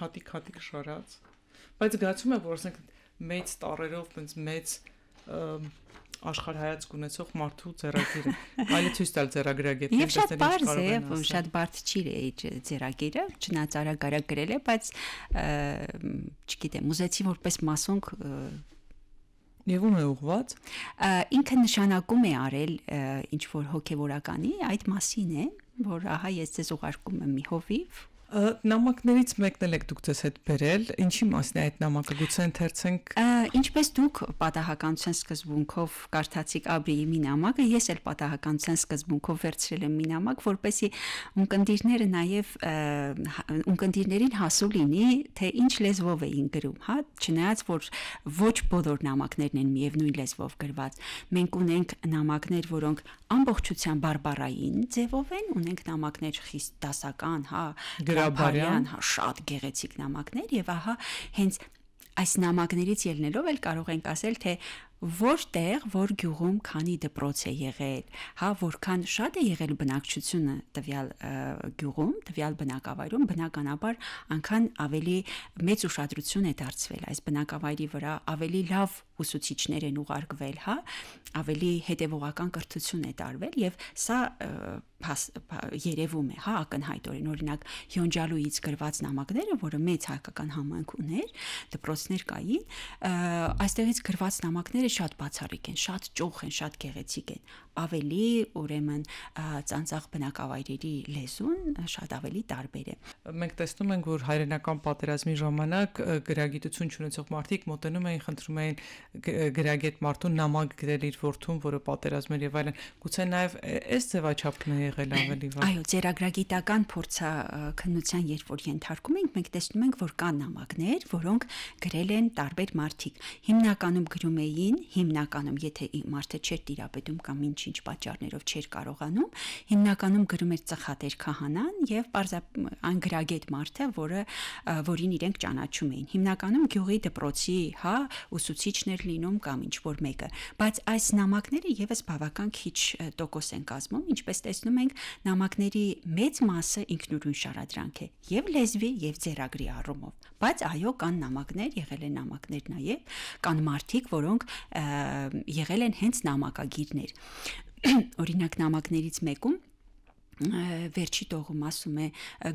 հատիկ շարած, բայց զգացում է, որ ասենք մեծ տառերով, այնց մեծ աշխարհայացք ունեցող մարդու ձեռագիրը, այլ ցույց տալ ձեռագրագետին, եւ շատ բարձ է, շատ բարդ չի ձեռագիրը, չնայած արագ գրել է, բայց չգիտեմ, ուզեցի որպես մասոնք Եվ ում է ուղված։ Ինքը նշանակում է արել ինչ որ հոգեվորականի, այդ մասին է, որ ահա ես ձեզ ուղարկում եմ մի հովիվ։ Նամակներից մեկն էլ եք դուք ձեզ հետ բերել, ինչի մասին է այդ նամակը, գուցե ընթերցենք։ Ինչպես դուք պատահականության սկզբունքով կարդացիք Աբրիի մի նամակը, ես էլ պատահականության սկզբունքով վերցրել եմ մի նամակ, որպեսզի ունկնդիրները նաև ունկնդիրներին հասու լինի, թե ինչ լեզվով էին գրում, հա, չնայած որ ոչ բոլոր նամակներն են միևնույն լեզվով գրված։ Մենք ունենք նամակներ, որոնք ամբողջությամբ բարբարային ձևով են, ունենք նամակներ խիստ դասական, հա, գրաբարյան, հա, շատ գեղեցիկ նամակներ եւ ահա հենց Այս նամակներից ելնելով էլ կարող ենք ասել, թե որտեղ, որ գյուղում քանի դպրոց է եղել, հա, որքան շատ է եղել բնակչությունը տվյալ գյուղում, տվյալ բնակավայրում, բնականաբար այնքան ավելի մեծ ուշադրություն է դարձվել այս բնակավայրի վրա, ավելի լավ ուսուցիչներ են ուղարկվել, հա, ավելի հետևողական կրթություն է տարվել եւ սա երևում է, հա, ակնհայտորեն, օրինակ Յոնջալուից գրված նամակները, որը մեծ հայկական համայնք ուներ, դպրոցներ կային, այստեղից գրված նամակները շատ բացառիկ են, շատ ճոխ են, շատ գեղեցիկ են, ավելի ուրեմն ծանծաղ բնակավայրերի լեզուն շատ ավելի տարբեր է։ Մենք տեսնում ենք, որ հայրենական պատերազմի ժամանակ գրագիտություն ունեցող մարդիկ մոտենում էին, խնդրում էին գրագետ մարդուն նամակ գրել իր որդուն, որը պատերազմել եւ այլն։ Գուցե նաեւ այս ձևաչափն է եղել ավելի վաղ։ Այո, ձեռագրագիտական փորձաքննության երբ որ ենթարկում ենք, մենք տեսնում ենք, որ կան նամակներ, որոնք գրել են տարբեր մարդիկ։ Հիմնականում գրում էին, եթե մարդը չէր տիրապետում կամ ինչ պատճառներով չէր կարողանում, հիմնականում գրում էր ծխատեր քահանան եւ այն գրագետ մարդը, որին իրենք ճանաչում էին։ Հիմնականում գյուղի դպրոցի, հա, ուսուցիչներ լինում կամ ինչ որ մեկը, բայց այս նամակները եւս բավական քիչ տոկոս են կազմում, ինչպես տեսնում ենք, նամակների մեծ մասը ինքնուրույն շարադրանք է եւ լեզվի եւ ձեռագրի առումով, բայց այո, կան նամակներ, եղել են նամակներ նաեւ, կան մարդիկ, որոնք եղել են հենց նամակագիրներ։ Օրինակ նամակներից մեկում վերջի տողում ասում է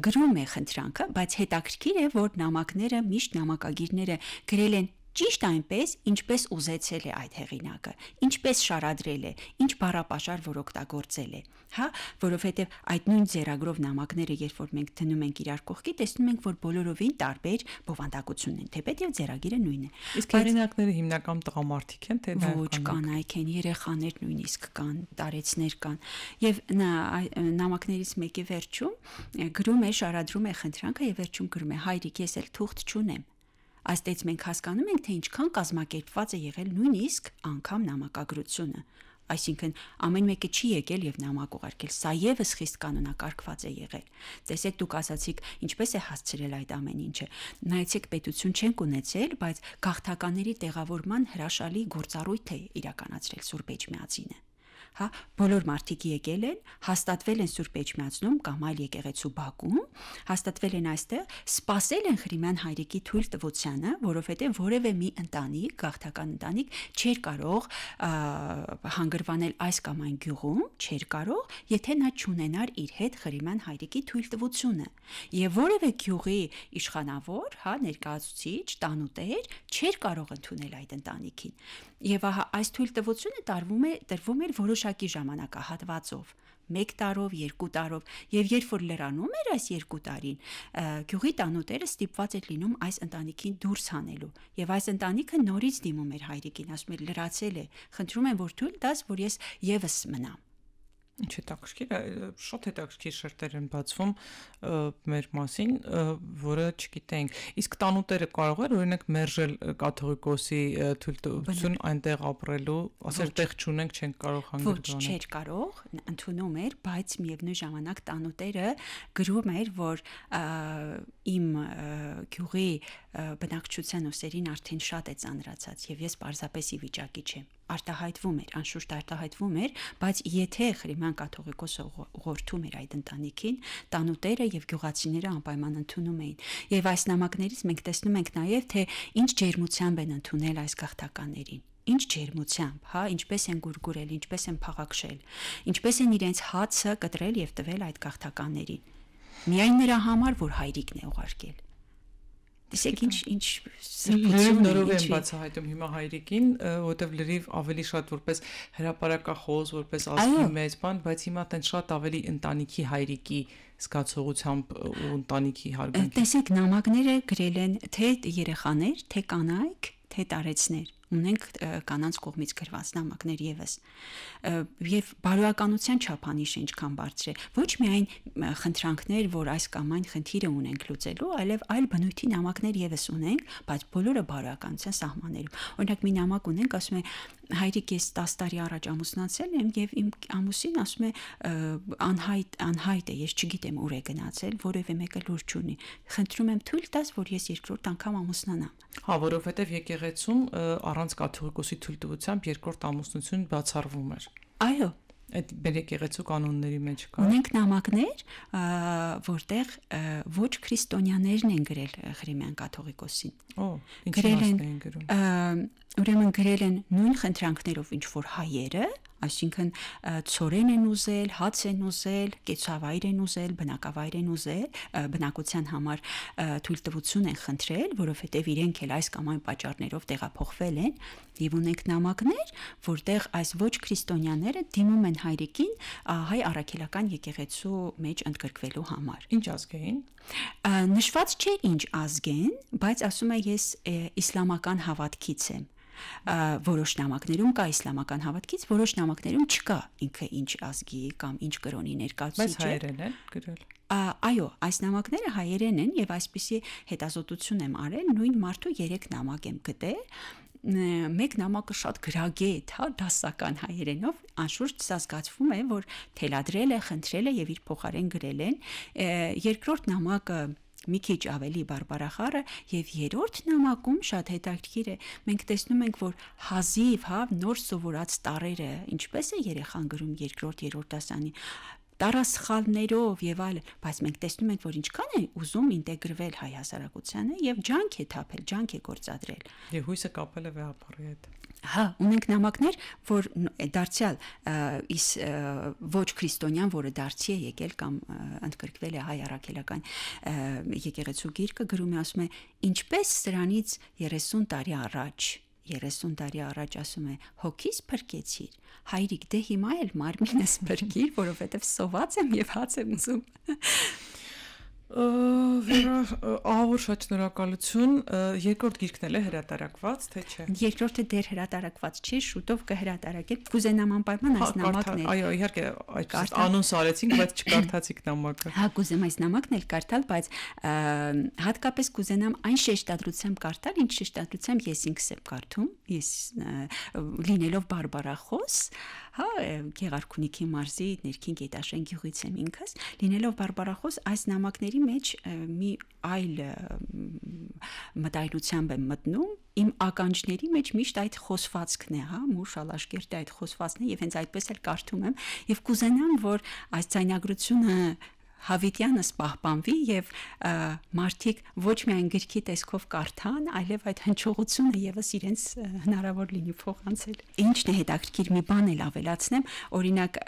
գրում է խնդրանքը, բայց հետաքրքիր է, որ նամակները միշտ նամակագիրները գրել են ճիշտ այնպես, ինչպես ուզեցել է այդ հեղինակը, ինչպես շարադրել է, ինչ բառապաշար որ օգտագործել է, հա, որովհետև այդ նույն ձեռագրով նամակները, երբ որ մենք դնում ենք իրար կողքի, տեսնում ենք, որ բոլորովին տարբեր բովանդակություն են, թեպետև ձեռագիրը նույնն է։ Իսկ հեղինակները հիմնական տղամարդիկ են, թե ոչ, կանայք են, երեխաներ նույնիսկ կան, տարեցներ կան, եւ նամակներից մեկի վերջում գրում է, շարադրում է խնդրանքը եւ վերջում գրում է հայրիկ, ես էլ թուղթ չունեմ։ Այստեղ մենք հասկանում ենք, թե ինչքան կազմակերպված է եղել նույնիսկ անգամ նամակագրությունը, այսինքն ամեն մեկը չի եկել եւ նամակ ուղարկել, սա եւս խիստ կանոնակարգված է եղել։ Տեսեք, դուք ասացիք, ինչպես է հասցրել այդ ամեն ինչը։ Նայեցեք, պետություն չենք ունեցել, բայց գաղթականների տեղավորման հրաշալի գործառույթ է իրականացրել Սուրբ Էջմիածինը։ Հա, բոլոր մարդիկ եկել են, հաստատվել են Սուրբ Էջմիածնում կամ այլ եկեղեցու բակում, հաստատվել են այստեղ, սպասել են Ղրիմյան հայրիկի թույլ տվությանը, որովհետև որևէ մի ընտանիք, գաղթական ընտանիք չէր կարող հանգրվանել այս կամ այն գյուղում, չէր կարող, եթե նա չունենար իր հետ Ղրիմյան հայրիկի թույլ տվությունը։ Եվ որևէ գյուղի իշխանավոր, հա, ներկայացուցիչ, տանուտեր չէր կարող ընդունել այդ ընտանիքին։ Եվ ահա այս թույլ տվությունը տրվում էր որոշակի ժամանակահատվածով, 1 տարով, 2 տարով, եւ երբ որ լրանում էր այս 2 տարին, գյուղի տանուտերը ստիպված էր լինում այս ընտանիքին դուրս հանելու, եւ այս ընտանիքը նորից դիմում էր հայրիկին, ասում էր լրացել է, խնդրում եմ, որ թույլ տաս, որ ես եւս մնամ։ Ինչ հետաքրքիր, շատ հետաքրքիր շերտեր են բացվում մեր մասին, որը չգիտենք։ Իսկ տանուտերը կարող էր օրինակ մերժել կաթողիկոսի թույլտվություն այնտեղ ապրելու, ասել տեղ չունենք, չենք կարող հանգրվանել։ Ոչ, չէր կարող, ընդունում էր, բայց միևնույն ժամանակ տանուտերը գրում էր, որ իմ գյուղի բնակչության ուսերին արդեն շատ է ծանրացած եւ ես պարզապես ի վիճակի չեմ։ Արտահայտվում էր, անշուշտ արտահայտվում էր, բայց եթե Ղրիմյան կաթողիկոսը ուղղորդում էր այդ ընտանիքին, տանուտերը եւ գյուղացիները անպայման ընդունում էին։ Եվ այս նամակներից մենք տեսնում ենք նաեւ, թե ինչ ջերմությամբ են ընդունել այս գաղթականներին։ Ինչ ջերմությամբ, հա, ինչպես են գուրգուրել, ինչպես են փաղաքշել, ինչպես են իրենց հացը կտրել եւ տվել այդ գաղթականներին։ Միայն նրա համար, որ հայրիկն է ուղարկել։ Տեսեք ինչ սրբություն նորով են բացահայտում հիմա հայրիկին, որտեվ լրիվ ավելի շատ որպես հրապարակախոս, որպես ազգի մեծ բան, բայց հիմա տեն շատ ավելի ընտանիքի հայրիկի զգացողությամբ ու ընտանիքի հարգանքի։ Տեսեք, նամակները գրել են թե երեխաներ, թե կանայք, թե տարեցներ։ Ունենք կանանց կողմից գրված նամակներ եւս եւ բարոյականության չափանիշը ինչքան բարձր է, ոչ միայն խնդրանքներ, որ այս կամ այն խնդիրը ունենք լուծելու, այլև այլ բնույթի նամակներ եւս ունենք, բայց բոլորը բարոյականության սահմաններում։ Օրինակ մի նամակ ունենք, ասում է հայրիկես 10 տարի առաջ ամուսնացել եմ եւ իմ ամուսին ասում է անհայտ է, ես չգիտեմ ուր է գնացել, որևէ մեկը լուր չունի։ Խնդրում եմ թույլ տաս, որ ես երկրորդ անգամ ամուսնանամ։ Հա, որովհետեւ եկեղեցում առանց կաթողիկոսի թույլտվությամբ երկրորդ ամուսնություն բացառվում էր։ Այո, այդ մեր եկեղեցու կանոնների մեջ կա։ Ունենք նամակներ, որտեղ ոչ քրիստոնյաներն են գրել Ղրիմյան կաթողիկոսին։ Ինչ իմաստ են գրում։ Ուրեմն գրել են նույն խնդրանքներով ինչ որ հայերը, այսինքն ծորեն են ուզել, հաց են ուզել, կեցավայր են ուզել, բնակավայր են ուզել, բնակության համար թույլտվություն են խնդրել, որովհետև իրենք էլ այս կամ այն պատճառներով տեղափոխվել են, եւ ունենք նամակներ, որտեղ այս ոչ քրիստոնյաները դիմում են հայրիկին հայ առաքելական եկեղեցու մեջ ընդգրկվելու համար։ Ինչ ազգային։ Նշված չէ ինչ ազգեն, բայց ասում է ես իսլամական հավատքից եմ։ Որոշ նամակներում կա իսլամական հավատքից, որոշ նամակներում չկա ինքը ինչ ազգի կամ ինչ կրոնի ներկայացուցիչ է։ Բայց հայերեն են գրել։ Այո, այս նամակները հայերեն են եւ այսպիսի հետազոտություն եմ արել, նույն մարդու 3 նամակ եմ գտել։ Մեկ նամակը շատ գրագետ, հա, դասական հայերենով, անշուշտ սա զգացվում է, որ թելադրել է, խնդրել է եւ իր փոխարեն գրել են։ Երկրորդ նամակը մի քիչ ավելի բարբարախառը եւ երրորդ նամակում շատ հետաքրքիր է, մենք տեսնում ենք, որ հազիվ, հա, նոր սովորած տառերը, ինչպես է երեխան գրում երկրորդ, երրորդ դասանի, տարասխալներով եւ այլն, բայց մենք տեսնում ենք, որ ինչքան է ուզում ինտեգրվել հայ հասարակությանը եւ ջանք է թափել, ջանք է գործադրել։ Եվ հույսը կապել է վեհապարի հետ։ Հա, ունենք նամակներ, որ դարձյալ ոչ քրիստոնյան, որը դարձի է եկել կամ ընդգրկվել է հայ առաքելական եկեղեցու գիրկը, գրում է, ասում է, ինչպես սրանից 30 տարի առաջ ասում է, հոգիս փրկեցիր, հայրիկ, դե հիմա էլ մարմինս փրկիր, որովհետև սոված եմ եւ հաց եմ ուզում։ Վերա, ահավոր շատ շնորհակալություն։ Երկրորդ գիրքն էլ է հրատարակված, թե չէ։ Երկրորդը դեռ հրատարակված չի, շուտով կհրատարակել։ Կուզենամ անպայման այս նամակն էլ։ Այո, իհարկե, այդ անոնս արեցինք, բայց չկարդացիք նամակը։ Հա, կուզեմ այս նամակն էլ կարդալ, բայց հատկապես կուզենամ այն շեշտադրությամբ կարդալ, ինչ շեշտադրությամբ ես ինքս եմ կարդում, ես լինելով բարբարախոս, հա, Գեղարքունիքի մարզի ներքին Գետաշեն գյուղից եմ ինքս, լինելով բարբարախոս, այս նամակների մեջ մի այլ մտայլությամբ եմ մտնում, իմ ականջների մեջ միշտ այդ խոսվածքն է, հա, Մուր Շալաշկերտի այդ խոսվածքն է եւ հենց այդպես էլ կարդում եմ եւ կուզենամ, որ այս ցայնագրությունը հավիտյանս պահպանվի եւ մարդիկ ոչ միայն գրքի տեսքով կարդան, այլև այդ հնչողությունը եւս իրենց հնարավոր լինի փոխանցել։ Ինչն է հետաքրքիր մի բան էլ ավելացնեմ, օրինակ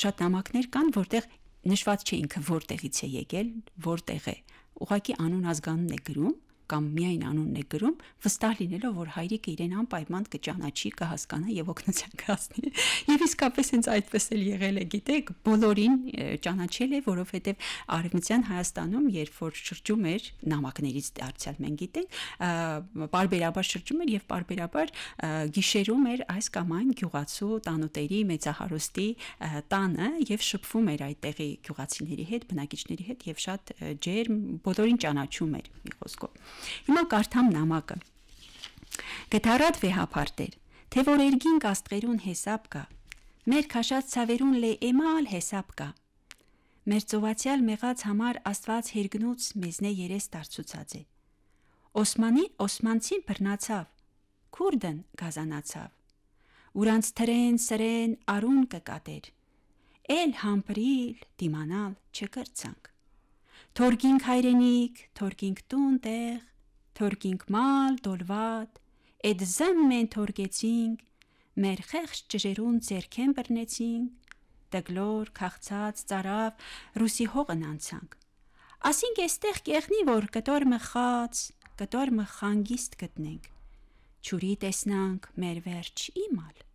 շատ նամակներ կան, որտեղ նշված չէ ինքը որտեղից է եկել, որտեղ է։ Ուղղակի անուն ազգանուն է գրում կամ միայն անունն է գրում, վստահ լինելով, որ հայրիկը իրեն անպայման կճանաչի, կհասկանա եւ օգնության կհասնի։ Եվ իսկապես հենց այդպես էլ եղել է, գիտեք, բոլորին ճանաչել է, որովհետեւ Արևմտյան Հայաստանում, երբ որ շրջում էր նամակներից դարձյալ մենք գիտենք, բարբերաբար շրջում էր եւ բարբերաբար գիշերում էր այս կամ այն գյուղացու տանուտերի մեծահարուստի տանը եւ շփվում էր այդտեղի գյուղացիների հետ, բնակիչների հետ եւ շատ ջերմ, բոլորին ճանաչում էր, մի խոսքով։ Հիմա կարդամ նամակը։ Գթարատ վեհապարտեր, թե որ երգին կաստղերուն հեսապ կա, մեր քաշած ցավերուն լե էմալ հեսապ կա։ Մեր ծովացյալ մեղած համար Աստված հերգնուց մեզնե երես դարձուցած է։ Օսմանցին բռնացավ, քուրդն գազանացավ։ Ուրանց թրեն սրեն արուն կկատեր։ Էլ համբրիլ դիմանալ չկրցանք։ Թորգինք հայրենիք, թորգինք տուն տեղ, թորգինք մալ, դոլվատ, էդ զեմ մեն թորգեցինք, մեր խեղճ ջրերուն ձերքեն բռնեցինք, դգլոր, քաղցած, ծարավ, ռուսի հողն անցանք։ Ասինք էստեղ կեղնի, որ կտորմը խաց, կտորմը խանգիստ գտնենք, չուրի տեսնանք մեր վերջ իմալ։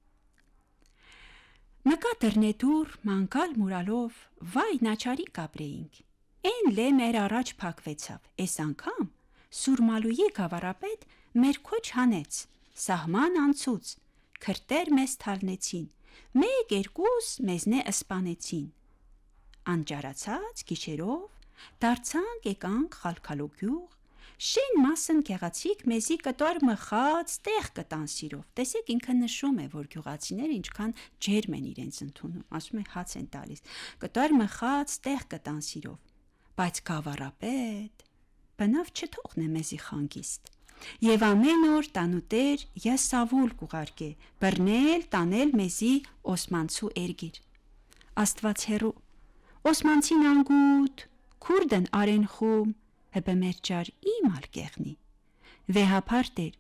Նկա դռնետուր, մանկալ մուրալով, վայ նաչարի կապրեինք, Էն լե մեր առաջ փակվեցավ, այս անգամ Սուրմալուի գավառապետ մեր քոչ հանեց, սահման անցուց, քրտեր մեզ թալնեցին, մեկ երկուս մեզնե ըսպանեցին։ Անճարացած գիշերով դարձանք եկանք խալքալու գյուղ, Շեն մասն գեղացիկ մեզի կտոր մխած տեղ կտան սիրով։ Տեսեք ինքը նշում է, որ գյուղացիները ինչքան ջերմ են իրենց ընդունում, ասում է հաց են տալիս։ Կտոր մխած տեղ կտան սիրով։ Բայց գավառապետ բնավ չթողնե մեզի խանգիստ։ Եվ ամեն օր տանուտեր եսավուլ կուղարկե, բռնել, տանել մեզի Օսմանցու էրգիր։ Աստված հերու, Օսմանցին անգութ, քուրդն արեն խում, հեպե մեր ջար իմ ալ կեղնի։ Վեհապար տեր,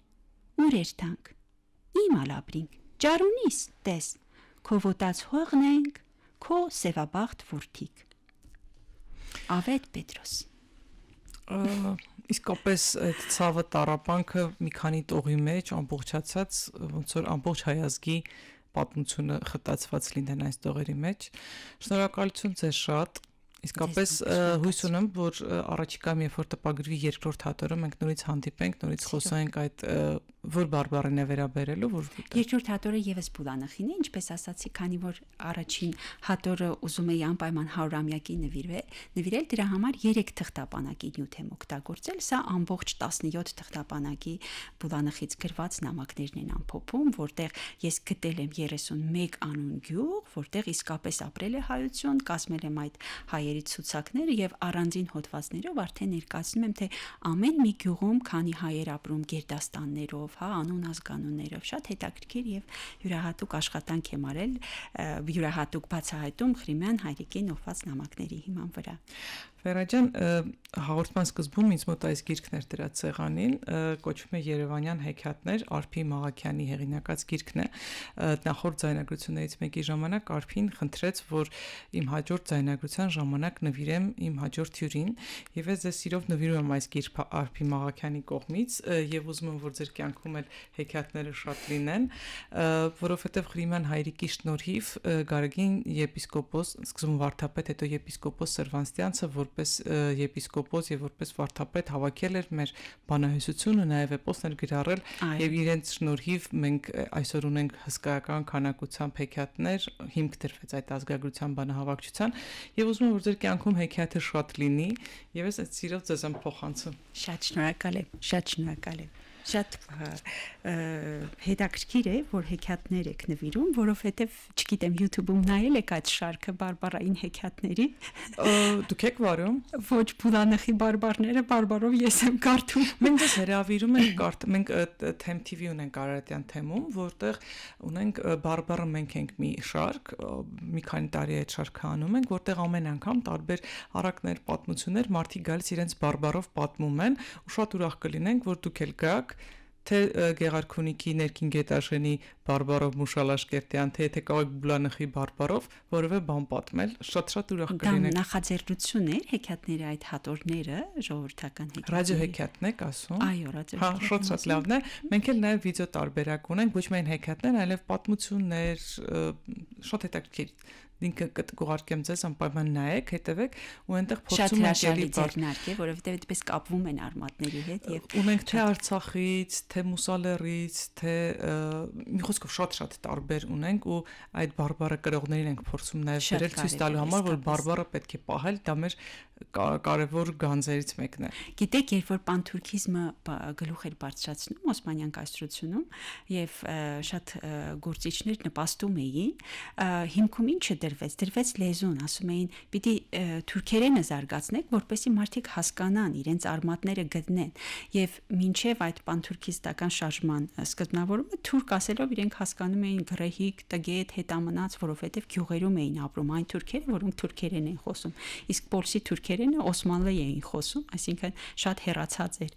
ուր երթանք, իմ ալ ապրինք, ջարունիս, տես, քո ոտած հողն ենք, քո սևաբաղտ որդիկ։ Ավետ Պետրոս։ Իսկապես այդ ցավը տառապանքը մի քանի տողի մեջ ամբողջացած ոնց որ ամբողջ հայազգի պատմությունը խտացված լինեն այս տողերի մեջ։ Շնորհակալություն ձեզ շատ։ Իսկապես հույս ունեմ, որ առաջիկայում երբ որ տպագրվի երկրորդ հատորը մենք նորից հանդիպենք, նորից խոսենք այդ որ բարբառին է վերաբերելու, որ երկրորդ հատորը եւս Բուլանախին է, ինչպես ասացի, քանի որ առաջին հատորը ուզում էի անպայման 100-ամյակի նվիրել, դրա համար 3 թղթապանակի նյութ եմ օգտագործել, սա ամբողջ 17 թղթապանակի Բուլանախից գրված նամակներն են ամփոփում, որտեղ ես գտել եմ 31 անուն գյուղ, որտեղ իսկապես ապրել է հայություն, կազմել եմ այդ հայերի ցուցակները եւ առանձին հոդվածներով արդեն ներկայացնում եմ, թե ամեն մի գյուղում քանի հայեր ապրում գերդաստաններով, անուն ազգանուններով, շատ հետաքրքիր եւ յուրահատուկ աշխատանք եմ արել, յուրահատուկ բացահայտում Ղրիմյան հայրիկին ուղված նամակների հիման վրա։ Վերա ջան, հաղորդման սկզբում ինձ մոտ այս գիրքն էր դրած սեղանին, կոչվում է Երևանյան հեքիաթներ, Արփի Մաղաքյանի հեղինակած գիրքն է։ Նախորդ ձայնագրություններից մեկի ժամանակ Արփին խնդրեց, որ իմ հաջորդ ձայնագրության ժամանակ նվիրեմ իմ հաջորդ հյուրին, եւ ես ձեզ սիրով նվիրում եմ այս գիրքը Արփի Մաղաքյանի կողմից, եւ ուզում եմ, որ ձեր կյանքում էլ հեքիաթները շատ լինեն, որովհետեւ Ղրիմյան հայրիկի շնորհիվ Գարեգին եպիսկոպոս, սկզբում վարդապետ, հետո եպիսկոպոս Սերվանստյանցը որպես եպիսկոպոս եւ որպես վարդապետ հավաքել էր մեր բանահյուսությունը, նաեւ էպոսներ գրառել եւ իրենց շնորհիվ մենք այսօր ունենք հսկայական քանակությամբ հեքիաթներ, հիմք դրվեց այդ ազգագրության բանահավաքչության եւ ուզում եմ, որ ձեր կյանքում հեքիաթը շատ լինի եւ ես այդ սիրով ձեզ եմ փոխանցում։ Շատ շնորհակալ եմ։ Շատ հետաքրքիր է, որ հեքիաթներ եք նվիրում, որովհետև, չգիտեմ, YouTube-ում նայել եք այդ շարքը բարբառային հեքիաթների։ Դուք եք վարում։ Ոչ, Բուլանախի բարբառները բարբառով ես եմ կարդում։ Մենք դες հրավիրում ենք մենք Them TV ունենք Արարատյան թեմում, որտեղ ունենք բարբառը մենք ենք մի շարք, մի քանի տարի այդ շարքը անում ենք, որտեղ ամեն անգամ տարբեր առակներ, պատմություններ մարդիկ գալիս իրենց բարբառով պատմում են, ու շատ ուրախ կլինենք, որ դուք էլ գաք թե Գեղարքունիքի ներքին Գետաշենի բարբառով Մուշալաշկերտյան, թե եթե կարող Բուլանախի բարբառով որևէ բան պատմել, շատ ուրախ կլինենք։ Դա նախաձեռնություն էր հեքիաթների այդ հատորները, ժողովրդական հեքիաթներ։ Ռադիո հեքիաթն եք ասում։ Այո, ռադիո։ Հա, շատ լավն է։ Մենք էլ նաև վիդեո տարբերակ ունենք, ոչ միայն հեքիաթներ, այլև պատմություններ, շատ հետաքրքիր։ Ինքը կուղարկեմ ձեզ, անպայման նայեք, հետևեք ու այնտեղ փորձում ենք ելի ձեռնարկե, որովհետև այդպես կապվում են արմատների հետ եւ ունենք թե Արցախից, թե Մուսալերից, թե մի խոսքով շատ տարբեր ունենք ու այդ բարբառը կրողներին ենք փորձում նաեւ դրել ցույց տալու համար, որ բարբառը պետք է պահել, դա մեր կարևոր գանձերից մեկն է։ Գիտեք, երբ որ պանթուրքիզմը գլուխ էր բարձրացնում Օսմանյան կայսրությունում եւ շատ գործիչներ նպաստում էին, հիմքում ինչը դրվեց լեզուն, ասում էին, պիտի թուրքերենը զարգացնեք, որպեսզի մարդիկ հասկանան, իրենց արմատները գտնեն, եւ մինչեւ այդ պանթուրքիստական շարժման սկզբնավորումը թուրք ասելով իրենք հասկանում էին գրեհիկ, տգետ, հետամնաց, որովհետեւ գյուղերում էին ապրում այն թուրքերը, որոնք թուրքերեն են խոսում, իսկ պոլսի թուրքերենը օսմանլի էին խոսում, այսինքն շատ հեռացած էր։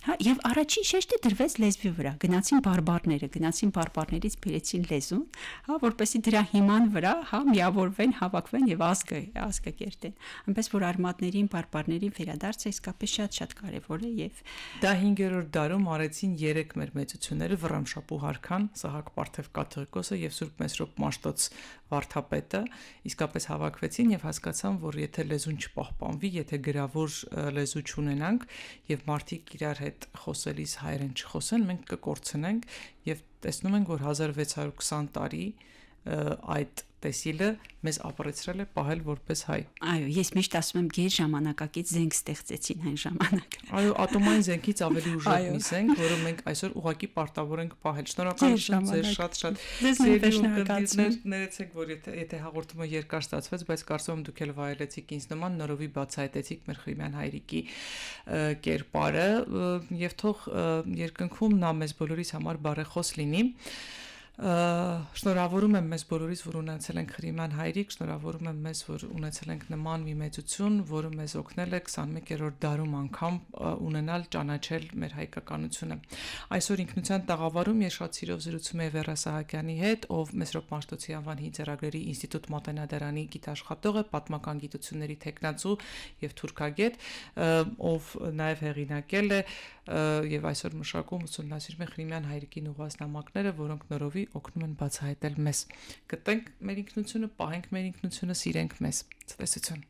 Հա, եւ առաջին շեշտը դրվեց լեզվի վրա, գնացին բարբառներից բերեցին լեզուն, հա, որպեսզի դրա հիման վրա, հա, միավորվեն, հավաքվեն եւ ազգը կերտեն։ Այնպես որ արմատներին, բարբառներին վերադարձը իսկապես շատ կարեւոր է եւ դա 5-րդ դարում արեցին 3 մեր մեծությունները Վռամշապուհ Արքան, Սահակ Պարթև կաթողիկոսը եւ Սուրբ Մեսրոպ Մաշտոց վարդապետը իսկապես հավաքվեցին եւ հասկացան, որ եթե լեզուն չպահպանվի, եթե գրավոր լեզու չունենանք եւ մարդիկ իրար հետ խոսելիս հայերեն չխոսեն, մենք կկորցնենք եւ տեսնում ենք, որ 1620 տարի այդ տեսիլը մեզ ապրեցրել է պահել որպես հայ։ Այո, ես միշտ ասում եմ գեր ժամանակակից զենք ստեղծեցին այն ժամանակ։ Այո, ատոմային զենքից ավելի ուժեղ մի զենք, որը մենք այսօր ուղղակի պարտավոր ենք պահել։ Շնորհակալություն ձեզ շատ ներեցեք, որ եթե հաղորդումը երկար ստացվեց, բայց կարծում եմ դուք էլ վայելեցիք ինձ նման նորովի բացահայտեցիք մեր Խրիմյան հայրիկի կերպարը եւ թող երկնքում նա մեզ բոլորիս համար բարեխոս լինի։ Շնորհավորում եմ մեզ բոլորիս, որ ունեցել ենք Խրիմյան հայրիկ, շնորհավորում եմ մեզ, որ ունեցել ենք նման մի մեծություն, որը մեզ օգնել է 21-րդ դարում անգամ ունենալ ճանաչել մեր հայկականությունը։ Այսօր ինքնության տաղավարում ես շատ սիրով զրուցում եմ Վերա Սահակյանի հետ, ով Մեսրոպ Մաշտոցի անվան հիձեռագրերի ինստիտուտ Մատենադարանի գիտաշխատող է, պատմական գիտությունների թեկնածու եւ թուրքագետ, ով նաեւ հեղինակել է եւ այսօր մշակում ուսումնասիրում է Խրիմյան հայրիկին ուղղված նամակները, որոնք նորովի օգնում են բացահայտել մեզ։ Գտենք մեր ինքնությունը, պահենք մեր ինքնությունը, սիրենք մեզ։ Ցտեսություն։